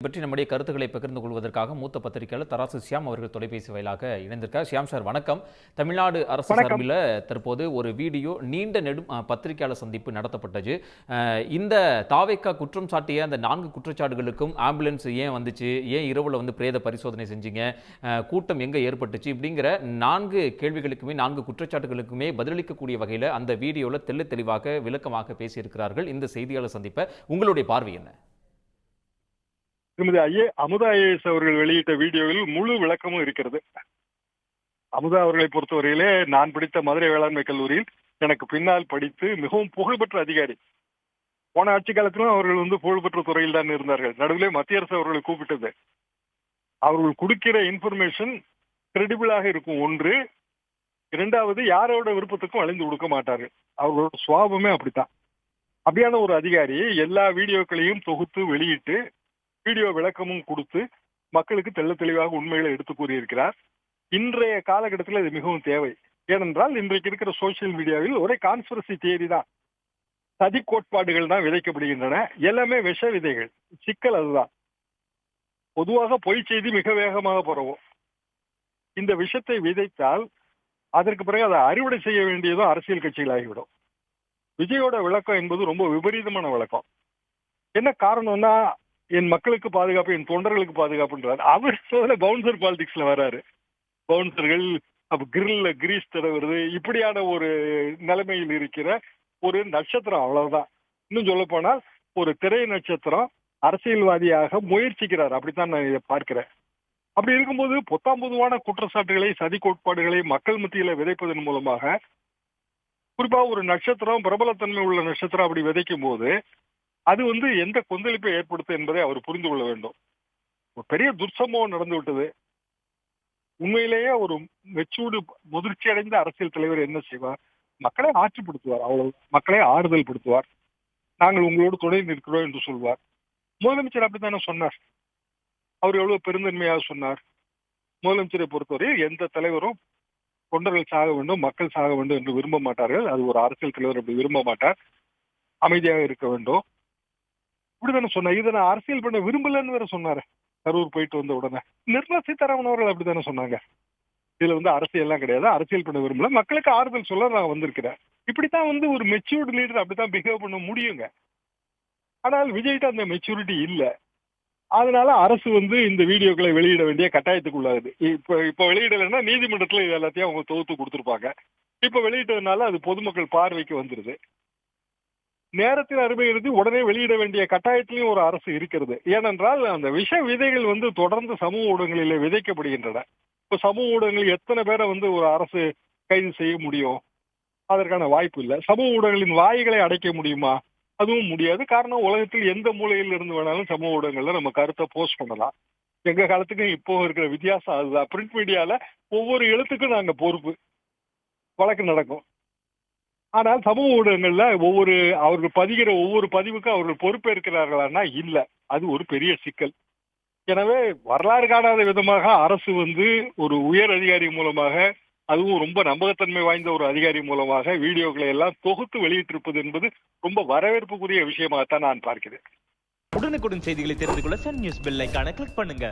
பற்றி நம்முடைய கருத்துக்களை பகிர்ந்து கொள்வதற்காக மூத்த பத்திரிகையாளர் தராசு ஷியாம் அவர்கள் தொலைபேசி வாயிலாக இணைந்திருக்கார். ஷியாம் சார் வணக்கம். தமிழ்நாடு அரசு சார்பில் தற்போது ஒரு வீடியோ நீண்ட நெடும் பத்திரிகையாளர் சந்திப்பு நடத்தப்பட்டது. இந்த தாவேக்கா குற்றம் சாட்டிய அந்த 4 குற்றச்சாட்டுகளுக்கும் ஆம்புலன்ஸ் ஏன் வந்துச்சு, ஏன் இரவுல பிரேத பரிசோதனை செஞ்சீங்க, கூட்டம் எங்க ஏற்பட்டுச்சு இப்படிங்கிற 4 கேள்விகளுக்குமே 4 குற்றச்சாட்டுகளுக்குமே பதிலளிக்கக்கூடிய வகையில் அந்த வீடியோவில் தெல்ல தெளிவாக விளக்கமாக பேசியிருக்கிறார்கள். இந்த செய்தியாளர் சந்திப்பை உங்களுடைய பார்வை என்ன? திருமதி அமுதா ஐஏஎஸ் அவர்கள் வெளியிட்ட வீடியோவில் முழு விளக்கமும் இருக்கிறது. அமுதா அவர்களை பொறுத்தவரையிலே நான் படித்த மதுரை வேளாண்மை கல்லூரியில் எனக்கு பின்னால் படித்து மிகவும் புகழ்பெற்ற அதிகாரி. போன ஆட்சி காலத்திலும் அவர்கள் புகழ்பெற்ற துறையில் தான் இருந்தார்கள். நடுவிலே மத்திய அரசு அவர்களை கூப்பிட்டது. அவர்கள் கொடுக்கிற இன்ஃபர்மேஷன் கிரெடிபிளாக இருக்கும். ஒன்று, இரண்டாவது, யாரோட விருப்பத்துக்கும் அழிந்து கொடுக்க மாட்டார்கள். அவர்களோட சுவாபமே அப்படித்தான். அப்படியான ஒரு அதிகாரி எல்லா வீடியோக்களையும் தொகுத்து வெளியிட்டு வீடியோ விளக்கமும் கொடுத்து மக்களுக்கு தெள்ள தெளிவாக உண்மைகளை எடுத்து கூறியிருக்கிறார். இன்றைய காலகட்டத்தில் இது மிகவும் தேவை. ஏனென்றால் இன்றைக்கு இருக்கிற சோசியல் மீடியாவில் ஒரே கான்ஸ்பிரசி தியரி தான், சதி கோட்பாடுகள் தான் விதைக்கப்படுகின்றன. எல்லாமே விஷ விதைகள். சிக்கல் அதுதான். பொதுவாக பொய் செய்தி மிக வேகமாக பரவும். இந்த விஷத்தை விதைத்தால் அதற்கு பிறகு அதை அறுவடை செய்ய வேண்டியதும் அரசியல் கட்சிகள் ஆகிவிடும். விஜயோட விளக்கம் என்பது ரொம்ப விபரீதமான விளக்கம். என்ன காரணம்னா, என் மக்களுக்கு பாதுகாப்பு, என் தொண்டர்களுக்கு பாதுகாப்புன்றார். அவர் பவுன்சர் பாலிடிக்ஸ்ல வராரு. பவுன்சர்கள் கிரில்ல கிரீஸ் தடவுறது, இப்படியான ஒரு நிலைமையில் இருக்கிற ஒரு நட்சத்திரம், அவ்வளவுதான். இன்னும் சொல்ல போனால் ஒரு திரை நட்சத்திரம் அரசியல்வாதியாக முயற்சிக்கிறார். அப்படித்தான் நான் இதை பார்க்கிறேன். அப்படி இருக்கும்போது பொத்தாம்பொதுவான குற்றச்சாட்டுகளை, சதி கோட்பாடுகளை மக்கள் மத்தியில விதைப்பதன் மூலமாக, குறிப்பா ஒரு நட்சத்திரம், பிரபலத்தன்மை உள்ள நட்சத்திரம் அப்படி விதைக்கும் போது அது எந்த கொந்தளிப்பை ஏற்படுத்தும் என்பதை அவர் புரிந்து கொள்ள வேண்டும். ஒரு பெரிய துர்சம்பவம் நடந்து விட்டது. உண்மையிலேயே ஒரு மெச்சூர்டு, முதிர்ச்சி அடைந்த அரசியல் தலைவர் என்ன செய்வார்? மக்களை ஆட்சிப்படுத்துவார். அவ்வளவு. மக்களை ஆறுதல் படுத்துவார். நாங்கள் உங்களோடு துணை நிற்கிறோம் என்று சொல்வார். முதலமைச்சர் அப்படித்தானே சொன்னார். அவர் எவ்வளவு பெருந்தன்மையாக சொன்னார். முதலமைச்சரை பொறுத்தவரை எந்த தலைவரும் தொண்டர்கள் சாக வேண்டும், மக்கள் சாக வேண்டும் என்று விரும்ப மாட்டார்கள். அது ஒரு அரசியல் தலைவர் அப்படி விரும்ப மாட்டார். அமைதியாக இருக்க வேண்டும், இப்படித்தானே சொன்னார். இதை நான் அரசியல் பண்ண விரும்பலன்னு வேற சொன்னாரு கரூர் போயிட்டு வந்த உடனே. நிர்மலா சீதாராமன் அவர்கள் அப்படித்தானே சொன்னாங்க. இதுல அரசியல் எல்லாம் கிடையாது, அரசியல் பண்ண விரும்பல, மக்களுக்கு ஆறுதல் சொல்ல நான் வந்திருக்கிறேன். இப்படித்தான் ஒரு மெச்சூர்டு லீடர் அப்படித்தான் பிஹேவ் பண்ண முடியுங்க. ஆனால் விஜய்கிட்ட அந்த மெச்சூரிட்டி இல்ல. அதனால அரசு இந்த வீடியோக்களை வெளியிட வேண்டிய கட்டாயத்துக்குள்ளாகுது. இப்ப வெளியிடலைன்னா நீதிமன்றத்துல இது எல்லாத்தையும் அவங்க தொகுத்து கொடுத்துருப்பாங்க. இப்ப வெளியிட்டதுனால அது பொதுமக்கள் பார்வைக்கு வந்துருது. நேரத்தில் அருமை இருந்து உடனே வெளியிட வேண்டிய கட்டாயத்திலையும் ஒரு அரசு இருக்கிறது. ஏனென்றால் அந்த விஷ விதைகள் தொடர்ந்து சமூக ஊடகங்களில் விதைக்கப்படுகின்றன. இப்ப சமூக ஊடகங்களில் எத்தனை பேரை ஒரு அரசு கைது செய்ய முடியும்? அதற்கான வாய்ப்பு இல்லை. சமூக ஊடகங்களின் வாய்களை அடைக்க முடியுமா? அதுவும் முடியாது. காரணம், உலகத்தில் எந்த மூலையில் இருந்து வேணாலும் சமூக ஊடகங்கள்ல நம்ம கருத்தை போஸ்ட் பண்ணலாம். எங்க காலத்துக்கும் இப்போ இருக்கிற வித்தியாசம் அதுதான். பிரிண்ட் மீடியால ஒவ்வொரு எழுத்துக்கும் நாங்க பொறுப்பு. வழக்கு நடக்கும். ஆனால் சமூக ஊடகங்கள்ல அவர்கள் பதிகிற ஒவ்வொரு பதிவுக்கும் அவர்கள் பொறுப்பேற்கிறார்களானா இல்ல. அது ஒரு பெரிய சிக்கல். எனவே வரலாறு காணாத விதமாக அரசு ஒரு உயர் அதிகாரி மூலமாக, அதுவும் ரொம்ப நம்பகத்தன்மை வாய்ந்த ஒரு அதிகாரி மூலமாக வீடியோக்களை எல்லாம் தொகுத்து வெளியிட்டிருப்பது என்பது ரொம்ப வரவேற்புக்குரிய விஷயமாகத்தான் நான் பார்க்கிறேன். உடனுக்குடன் செய்திகளை தெரிந்து கொள்ள சன் நியூஸ் பெல் ஐகானை கிளிக் பண்ணுங்க.